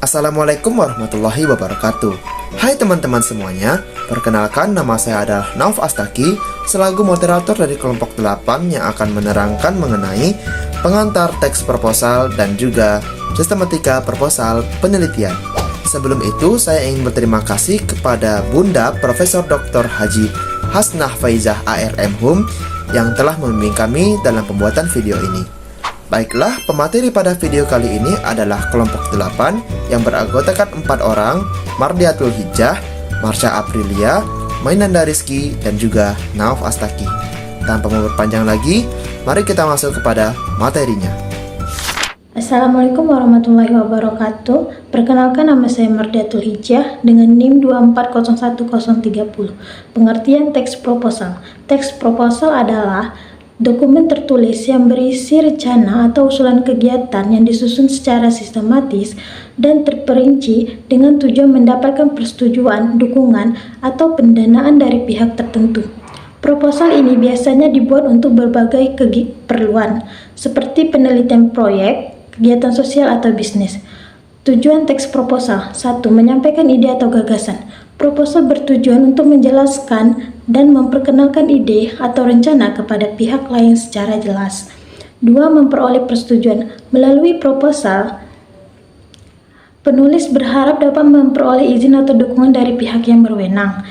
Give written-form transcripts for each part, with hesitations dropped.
Assalamualaikum warahmatullahi wabarakatuh. Hai teman-teman semuanya, perkenalkan nama saya adalah Nauf Astaki selaku moderator dari kelompok 8 yang akan menerangkan mengenai pengantar teks proposal dan juga sistematika proposal penelitian. Sebelum itu, saya ingin berterima kasih kepada Bunda Profesor Dr. Haji Hasnah Faizah ARM Hum yang telah membimbing kami dalam pembuatan video ini. Baiklah, pemateri pada video kali ini adalah kelompok 8 yang beranggotakan 4 orang, Mardiatul Hijjah, Marsha Aprilia, Mainanda Rizky, dan juga Nauf Astaki. Tanpa memperpanjang lagi, mari kita masuk kepada materinya. Assalamualaikum warahmatullahi wabarakatuh. Perkenalkan, nama saya Mardiatul Hijjah dengan NIM 2401030. Pengertian teks proposal. Teks proposal adalah dokumen tertulis yang berisi rencana atau usulan kegiatan yang disusun secara sistematis dan terperinci dengan tujuan mendapatkan persetujuan, dukungan, atau pendanaan dari pihak tertentu. Proposal ini biasanya dibuat untuk berbagai keperluan, seperti penelitian proyek, kegiatan sosial, atau bisnis. Tujuan teks proposal: 1. Menyampaikan ide atau gagasan. Proposal bertujuan untuk menjelaskan dan memperkenalkan ide atau rencana kepada pihak lain secara jelas. 2. Memperoleh persetujuan. Melalui proposal, penulis berharap dapat memperoleh izin atau dukungan dari pihak yang berwenang.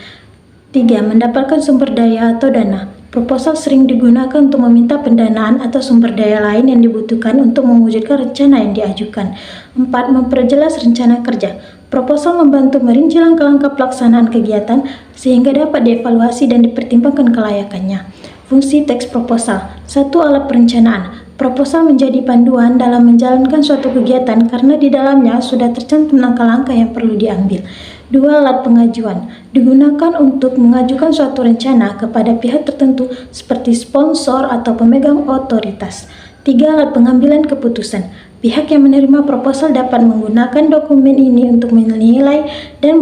3. Mendapatkan sumber daya atau dana. Proposal sering digunakan untuk meminta pendanaan atau sumber daya lain yang dibutuhkan untuk mewujudkan rencana yang diajukan. 4. Memperjelas rencana kerja. Proposal membantu merinci langkah-langkah pelaksanaan kegiatan sehingga dapat dievaluasi dan dipertimbangkan kelayakannya. Fungsi teks proposal. 1. Alat perencanaan. Proposal menjadi panduan dalam menjalankan suatu kegiatan karena di dalamnya sudah tercantum langkah-langkah yang perlu diambil. 2. Alat pengajuan. Digunakan untuk mengajukan suatu rencana kepada pihak tertentu seperti sponsor atau pemegang otoritas. 3. Alat pengambilan keputusan. Pihak yang menerima proposal dapat menggunakan dokumen ini untuk menilai dan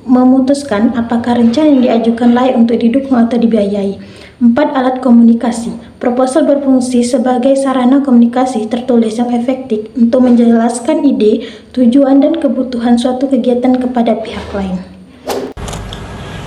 memutuskan apakah rencana yang diajukan layak untuk didukung atau dibiayai. 4. Alat komunikasi. Proposal berfungsi sebagai sarana komunikasi tertulis yang efektif untuk menjelaskan ide, tujuan, dan kebutuhan suatu kegiatan kepada pihak lain.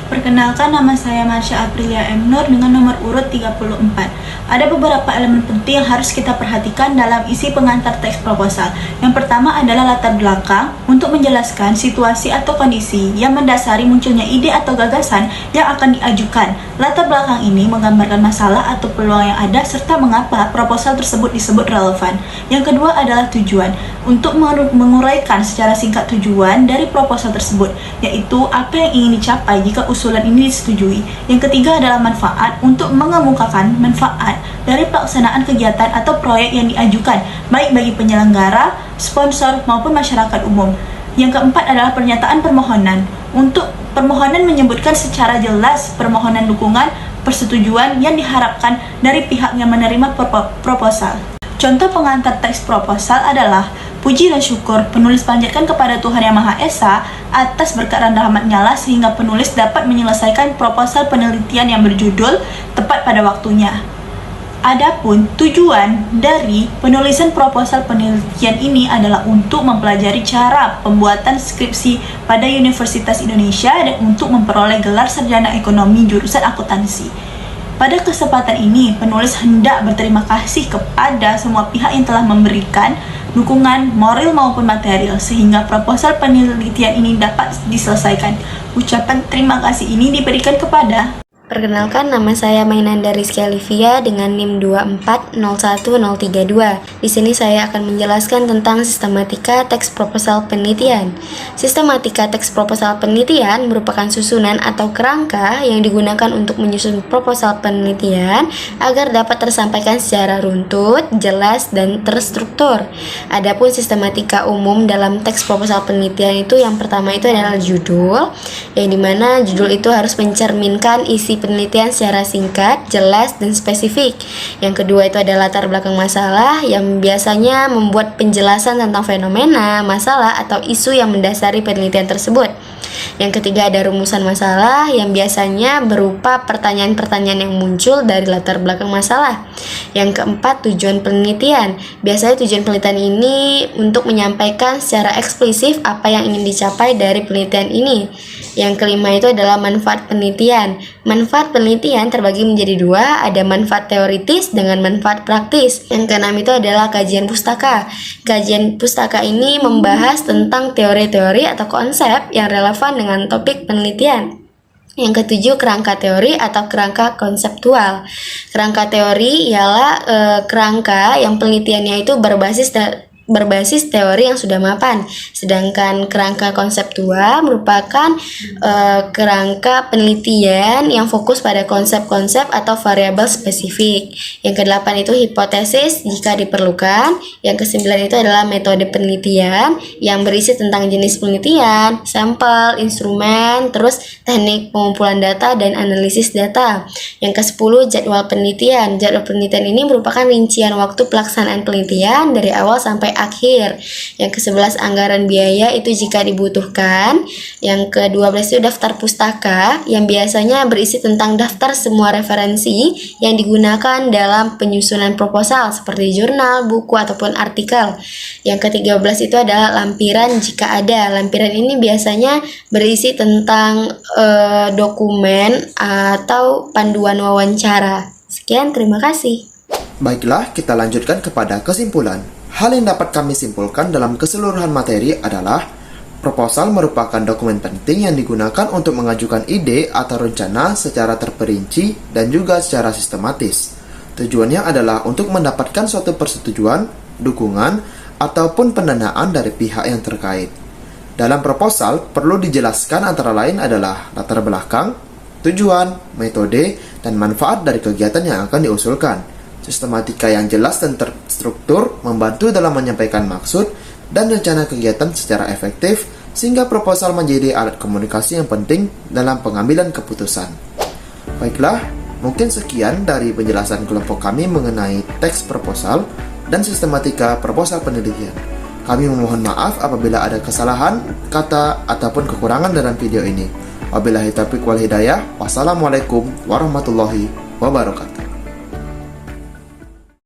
Perkenalkan, nama saya Marsha Aprilia M. Nur dengan nomor urut 34. Ada beberapa elemen penting yang harus kita perhatikan dalam isi pengantar teks proposal. Yang pertama adalah latar belakang untuk menjelaskan situasi atau kondisi yang mendasari munculnya ide atau gagasan yang akan diajukan. Latar belakang ini menggambarkan masalah atau peluang yang ada serta mengapa proposal tersebut disebut relevan. Yang kedua adalah tujuan, untuk menguraikan secara singkat tujuan dari proposal tersebut, yaitu apa yang ingin dicapai jika usulan ini disetujui. Yang ketiga adalah manfaat, untuk mengemukakan manfaat dari pelaksanaan kegiatan atau proyek yang diajukan, baik bagi penyelenggara, sponsor, maupun masyarakat umum. Yang keempat adalah pernyataan permohonan. Untuk permohonan menyebutkan secara jelas permohonan dukungan, persetujuan yang diharapkan dari pihak yang menerima proposal. Contoh pengantar teks proposal adalah: puji dan syukur, penulis panjatkan kepada Tuhan Yang Maha Esa atas berkat dan rahmat-Nya lah sehingga penulis dapat menyelesaikan proposal penelitian yang berjudul tepat pada waktunya. Adapun tujuan dari penulisan proposal penelitian ini adalah untuk mempelajari cara pembuatan skripsi pada Universitas Indonesia dan untuk memperoleh gelar sarjana ekonomi jurusan akuntansi. Pada kesempatan ini, penulis hendak berterima kasih kepada semua pihak yang telah memberikan dukungan moral maupun material sehingga proposal penelitian ini dapat diselesaikan. Ucapan terima kasih ini diberikan kepada... Perkenalkan, nama saya Mainanda Rizky Alivia dengan NIM 2401032. Di sini saya akan menjelaskan tentang sistematika teks proposal penelitian. Sistematika teks proposal penelitian merupakan susunan atau kerangka yang digunakan untuk menyusun proposal penelitian agar dapat tersampaikan secara runtut, jelas, dan terstruktur. Adapun sistematika umum dalam teks proposal penelitian itu yang pertama itu adalah judul, yang dimana judul itu harus mencerminkan isi penelitian secara singkat, jelas, dan spesifik. Yang kedua itu ada latar belakang masalah yang biasanya membuat penjelasan tentang fenomena, masalah, atau isu yang mendasari penelitian tersebut. Yang ketiga ada rumusan masalah yang biasanya berupa pertanyaan-pertanyaan yang muncul dari latar belakang masalah. Yang keempat tujuan penelitian. Biasanya tujuan penelitian ini untuk menyampaikan secara eksplisit apa yang ingin dicapai dari penelitian ini. Yang kelima itu adalah manfaat penelitian. Manfaat penelitian terbagi menjadi dua, ada manfaat teoritis dengan manfaat praktis. Yang keenam itu adalah kajian pustaka. Kajian pustaka ini membahas tentang teori-teori atau konsep yang relevan dengan topik penelitian. Yang ketujuh, kerangka teori atau kerangka konseptual. Kerangka teori ialah kerangka yang penelitiannya itu berbasis teori yang sudah mapan. Sedangkan kerangka konseptual merupakan kerangka penelitian yang fokus pada konsep-konsep atau variabel spesifik. Yang kedelapan itu hipotesis jika diperlukan. Yang kesembilan itu adalah metode penelitian yang berisi tentang jenis penelitian, sampel, instrumen, terus teknik pengumpulan data dan analisis data. Yang kesepuluh jadwal penelitian. Jadwal penelitian ini merupakan rincian waktu pelaksanaan penelitian dari awal sampai akhir. Yang ke-11 anggaran biaya itu jika dibutuhkan. Yang ke-12 itu daftar pustaka yang biasanya berisi tentang daftar semua referensi yang digunakan dalam penyusunan proposal seperti jurnal, buku, ataupun artikel. Yang ke-13 itu adalah lampiran jika ada. Lampiran ini biasanya berisi tentang dokumen atau panduan wawancara. Sekian, terima kasih. Baiklah, kita lanjutkan kepada kesimpulan. Hal yang dapat kami simpulkan dalam keseluruhan materi adalah proposal merupakan dokumen penting yang digunakan untuk mengajukan ide atau rencana secara terperinci dan juga secara sistematis. Tujuannya adalah untuk mendapatkan suatu persetujuan, dukungan, ataupun pendanaan dari pihak yang terkait. Dalam proposal, perlu dijelaskan antara lain adalah latar belakang, tujuan, metode, dan manfaat dari kegiatan yang akan diusulkan. Sistematika yang jelas dan terstruktur membantu dalam menyampaikan maksud dan rencana kegiatan secara efektif sehingga proposal menjadi alat komunikasi yang penting dalam pengambilan keputusan. Baiklah, mungkin sekian dari penjelasan kelompok kami mengenai teks proposal dan sistematika proposal penelitian. Kami memohon maaf apabila ada kesalahan, kata, ataupun kekurangan dalam video ini. Wabillahi taufiq wal hidayah. Wassalamualaikum warahmatullahi wabarakatuh.